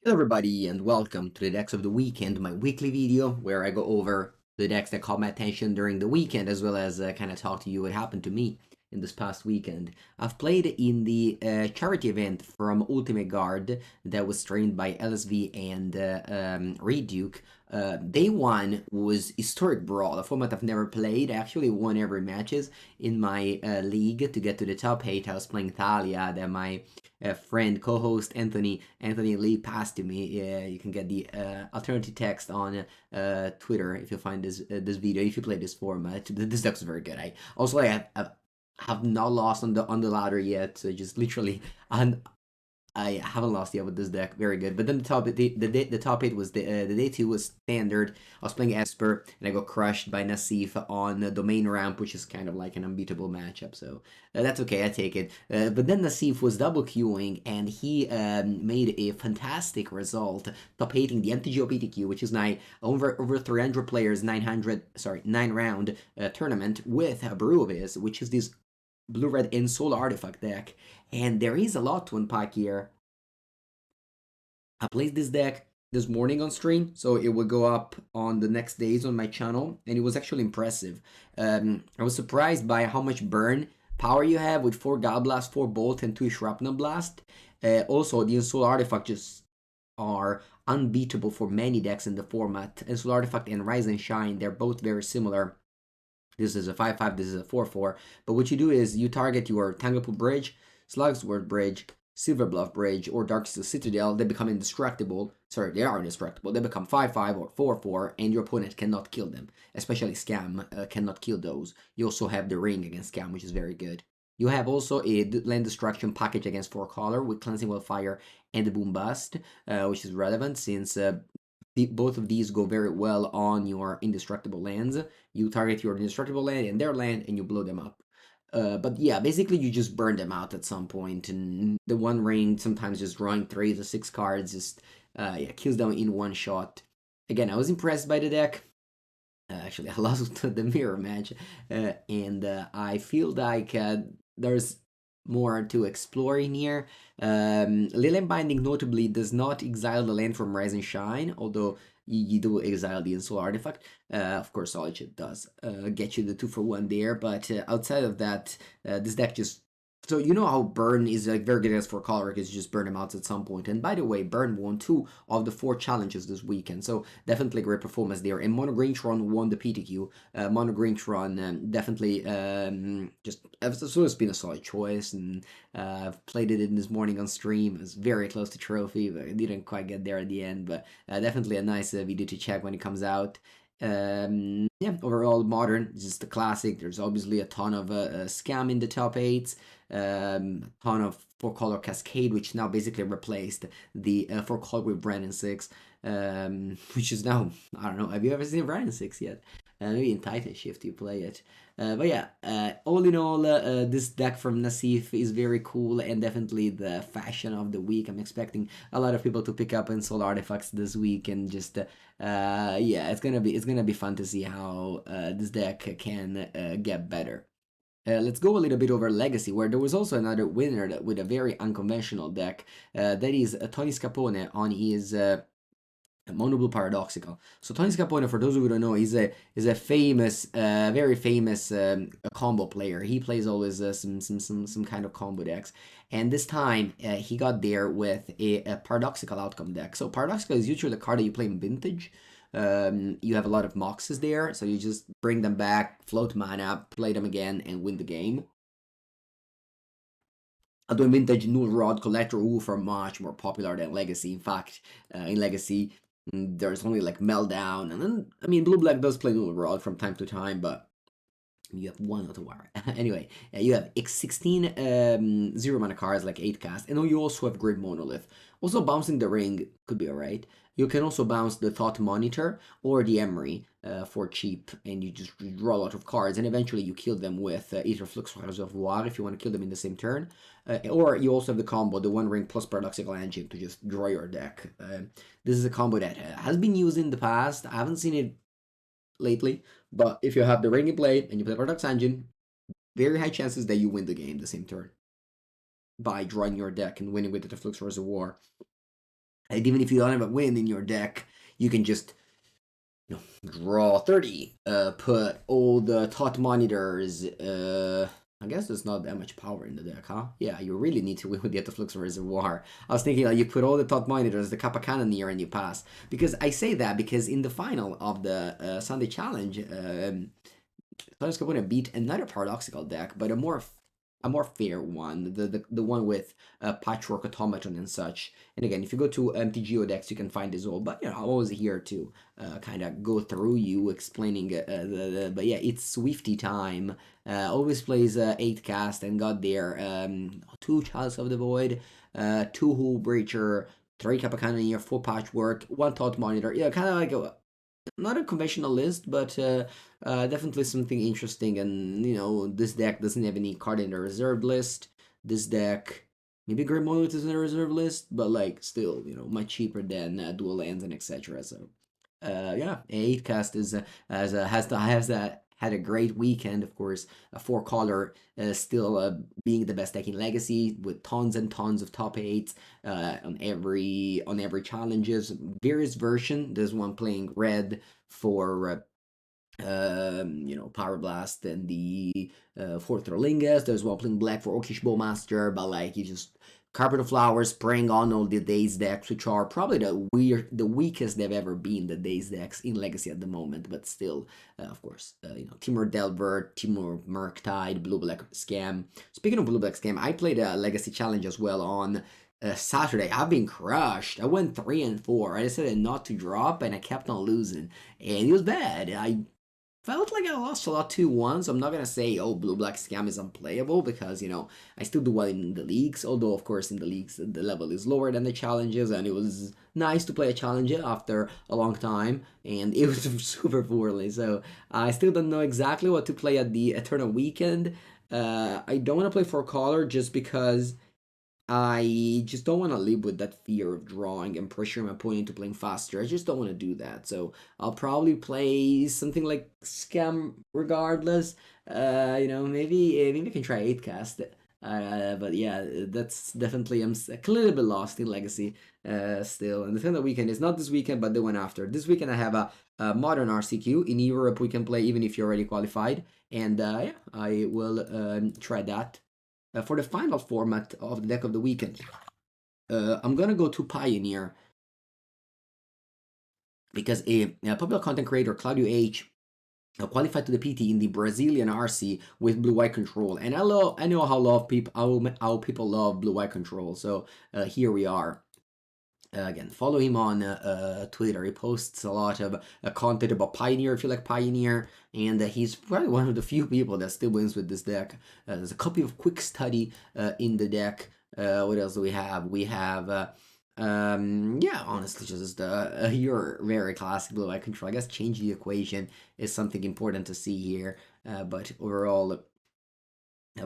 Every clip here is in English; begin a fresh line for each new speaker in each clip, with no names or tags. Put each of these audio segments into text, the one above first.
Hello everybody and welcome to the decks of the weekend, my weekly video where I go over the decks that caught my attention during the weekend as well as kind of talk to you what happened to me in this past weekend. I've played in the charity event from Ultimate Guard that was streamed by LSV and Reed Duke. Day one was Historic Brawl, a format I've never played. I actually won every matches in my league to get to the top 8. I was playing Thalia, that my friend, co-host Anthony Lee passed to me. You can get the alternative text on Twitter if you find this video. If you play this format, this deck is very good. I have not lost on the ladder yet. So just literally, I haven't lost yet with this deck. Very good. But then the top eight was the day two was standard. I was playing Esper and I got crushed by Nassif on the domain ramp, which is kind of like an unbeatable matchup. So that's okay. I take it. But then Nassif was double queuing and he made a fantastic result, top 8ing the MGTQ, which is now over 300 players, 9 round tournament with a brew of his, which is this blue-red and soul artifact deck. And there is a lot to unpack here. I played this deck this morning on stream, so it will go up on the next days on my channel, and it was actually impressive. I was surprised by how much burn power you have with 4 God Blast, 4 Bolt, and 2 Shrapnel Blast. Also, the Ensoul Artifact just are unbeatable for many decks in the format. Ensoul Artifact and Rise and Shine, they're both very similar. This is a 5/5, this is a 4/4. But what you do is you target your Tanglepool Bridge, Slugsword Bridge, Silverbluff Bridge, or Darksteel Citadel. They become indestructible. Sorry, they are indestructible. They become 5/5 or 4/4, and your opponent cannot kill them. Especially Scam cannot kill those. You also have the Ring against Scam, which is very good. You have also a land destruction package against 4 color with Cleansing Wildfire and the Boom Bust, which is relevant since both of these go very well on your indestructible lands. You target your indestructible land and their land and you blow them up. But yeah, basically you just burn them out at some point, and the One Ring sometimes just drawing 3 to 6 cards just yeah, kills them in one shot. Again, I was impressed by the deck. Actually, I lost the mirror match, and I feel like there's more to explore in here. Leyline Binding notably does not exile the land from Rise and Shine, although you do exile the Ensoul Artifact. Of course, Solitude does get you the 2-for-1 there, but outside of that, this deck just... So you know how Burn is like very good as for color, because you just burn them out at some point. And by the way, Burn won 2 of the 4 challenges this weekend, so definitely great performance there. And Mono Green won the PTQ. Mono Green definitely just it's been a solid choice, and I've played it in this morning on stream. It was very close to trophy, but I didn't quite get there at the end. But definitely a nice video to check when it comes out. Yeah, overall modern, just a classic. There's obviously a ton of scam in the top 8s, a ton of 4-color Cascade, which now basically replaced the 4-color with Brandon 6, which is now, I don't know, have you ever seen Brandon 6 yet? Maybe in Titan Shift you play it. But yeah, all in all, this deck from Nassif is very cool and definitely the fashion of the week. I'm expecting a lot of people to pick up Ensoul Artifacts this week, and just yeah, it's gonna be fun to see how this deck can get better. Let's go a little bit over Legacy, where there was also another winner with a very unconventional deck. That is Tony Scapone on his Mono Blue Paradoxical. So Tony Scapone, for those of you who don't know, is a famous, very famous combo player. He plays always some kind of combo decks, and this time he got there with a Paradoxical Outcome deck. So Paradoxical is usually a card that you play in Vintage. You have a lot of Moxes there, so you just bring them back, float mana, play them again, and win the game. Although in Vintage, Null Rod, Collector, Wolf are much more popular than Legacy. In fact, in Legacy, there's only like Meltdown, and then, I mean, Blue Black does play Null Rod from time to time, but you have one auto wire. Anyway, you have 16 0 mana cards, like 8 cast, and you also have Grid Monolith. Also, bouncing the Ring could be alright. You can also bounce the Thought Monitor or the Emery for cheap, and you just draw a lot of cards, and eventually you kill them with either Flux Reservoir if you want to kill them in the same turn, or you also have the combo, the One Ring plus Paradoxical Engine, to just draw your deck. This is a combo that has been used in the past. I haven't seen it lately, but if you have the Ring in play and you play Paradox Engine, very high chances that you win the game the same turn by drawing your deck and winning with the Flux Reservoir. And even if you don't have a win in your deck, you can just draw 30, put all the thought monitors. I guess there's not that much power in the deck, huh? Yeah, you really need to win with the Flux Reservoir. I was thinking, like, you put all the thought monitors, the Kappa Cannoneer, and you pass. Because I say that because in the final of the Sunday Challenge, Players Capone beat another paradoxical deck, but a more fair one, the one with Patchwork Automaton and such. And again, if you go to MTGO decks, you can find this all. But I'm always here to kind of go through you explaining but yeah, it's Swifty time. Always plays 8 cast and got there 2 Chalice of the Void, 2 Hull Breacher, 3 Kappa Cannoneer, 4 Patchwork, 1 Thought Monitor. Yeah, kind of like not a conventional list, but definitely something interesting. And this deck doesn't have any card in the reserved list. This deck, maybe Great Monolith is in the reserve list, but like still, much cheaper than Dual Lands and etc. So, yeah, 8 cast is had a great weekend. Of course, a 4 color still being the best deck in Legacy with tons and tons of top 8s on every challenges. Various version. There's one playing red for Power Blast and the Fourth Rolingas. There's one playing black for Orcish Bowmaster, but like you just Carpet of Flowers spraying on all the Days decks, which are probably the weakest they've ever been, the Days decks in Legacy at the moment, but still, of course, Timur Delver, Timur Murktide, Blue Black Scam. Speaking of Blue Black Scam, I played a Legacy Challenge as well on Saturday. I've been crushed. I went 3-4. I decided not to drop, and I kept on losing, and it was bad. I felt like I lost a lot 2-1, so I'm not gonna say, oh, Blue Black Scam is unplayable, because, I still do well in the leagues, although, of course, in the leagues, the level is lower than the challenges, and it was nice to play a challenger after a long time, and it was super poorly, so I still don't know exactly what to play at the Eternal Weekend. I don't want to play for color just because I just don't want to live with that fear of drawing and pressuring my opponent into playing faster. I just don't want to do that. So I'll probably play something like Scam regardless. Maybe I can try 8 cast. But yeah, that's definitely I'm a little bit lost in Legacy still. And the thing that weekend is not this weekend, but the one after. This weekend I have a modern RCQ in Europe. We can play even if you're already qualified, and yeah, I will try that for the final format of the deck of the weekend. I'm gonna go to Pioneer because a popular content creator, Claudio H, qualified to the PT in the Brazilian RC with blue white control, and I know how people love blue white control. So here we are. Again, follow him on Twitter. He posts a lot of content about Pioneer if you like Pioneer, and he's probably one of the few people that still wins with this deck. There's a copy of Quick Study in the deck. What else do we have? We have, yeah, honestly, just your very classic blue eye control. I guess change the equation is something important to see here, but overall,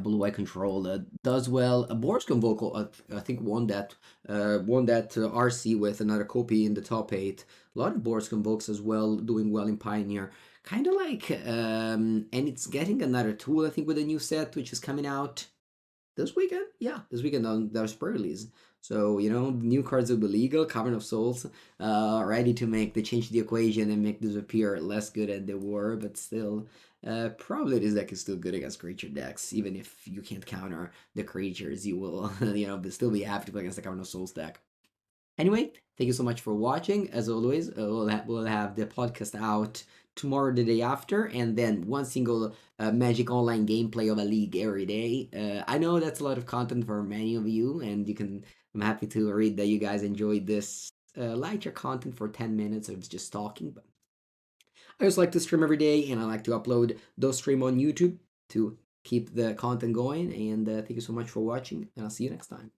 Blue White Control does well. Boris Convocal, I think, won that RC with another copy in the top 8. A lot of Boris Convokes as well, doing well in Pioneer. Kind of like, and it's getting another tool, I think, with a new set, which is coming out this weekend. Yeah, this weekend on their spur release. So, new cards will be legal, Cavern of Souls, ready to change the equation and make this appear less good than they were, but still, probably this deck is still good against creature decks. Even if you can't counter the creatures, you will, still be happy to play against the Cavern of Souls deck. Anyway, thank you so much for watching. As always, we'll have the podcast out tomorrow, the day after, and then one single Magic Online gameplay of a league every day. I know that's a lot of content for many of you, and I'm happy to read that you guys enjoyed this lighter content for 10 minutes of just talking. But I just like to stream every day, and I like to upload those stream on YouTube to keep the content going. And thank you so much for watching, and I'll see you next time.